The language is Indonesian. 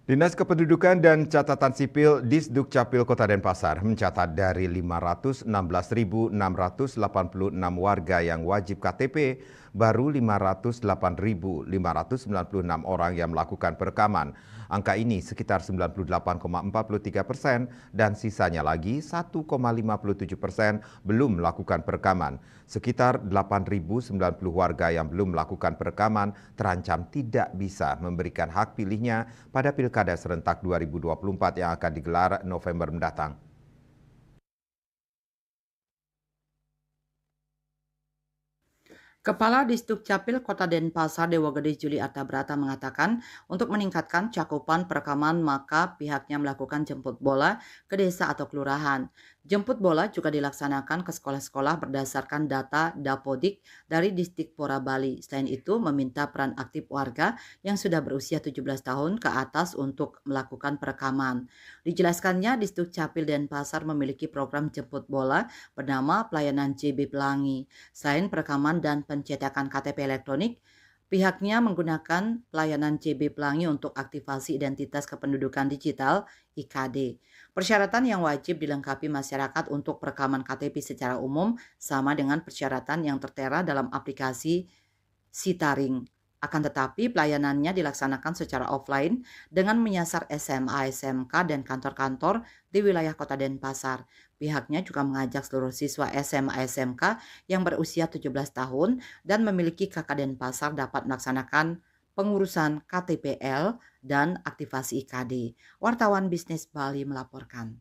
Dinas Kependudukan dan Catatan Sipil Disdukcapil Kota Denpasar mencatat dari 516.686 warga yang wajib KTP, baru 508.596 orang yang melakukan perekaman. Angka ini sekitar 98,43% dan sisanya lagi 1,57% belum melakukan perekaman. Sekitar 8.090 warga yang belum melakukan perekaman terancam tidak bisa memberikan hak pilihnya pada Pilkada serentak 2024 yang akan digelar November mendatang. Kepala Disdukcapil Kota Denpasar Dewa Gede Juli Artabrata mengatakan untuk meningkatkan cakupan perekaman maka pihaknya melakukan jemput bola ke desa atau kelurahan. Jemput bola juga dilaksanakan ke sekolah-sekolah berdasarkan data Dapodik dari Disdikpora Bali. Selain itu meminta peran aktif warga yang sudah berusia 17 tahun ke atas untuk melakukan perekaman. Dijelaskannya Disdukcapil Denpasar memiliki program jemput bola bernama Pelayanan JB Pelangi. Selain perekaman dan pencetakan KTP elektronik, pihaknya menggunakan pelayanan JB Pelangi untuk aktivasi identitas kependudukan digital (IKD). Persyaratan yang wajib dilengkapi masyarakat untuk perekaman KTP secara umum sama dengan persyaratan yang tertera dalam aplikasi Sitaring. Akan tetapi pelayanannya dilaksanakan secara offline dengan menyasar SMA, SMK, dan kantor-kantor di wilayah Kota Denpasar. Pihaknya juga mengajak seluruh siswa SMA, SMK yang berusia 17 tahun dan memiliki KK Denpasar dapat melaksanakan pengurusan KTPL dan aktivasi IKD. Wartawan Bisnis Bali melaporkan.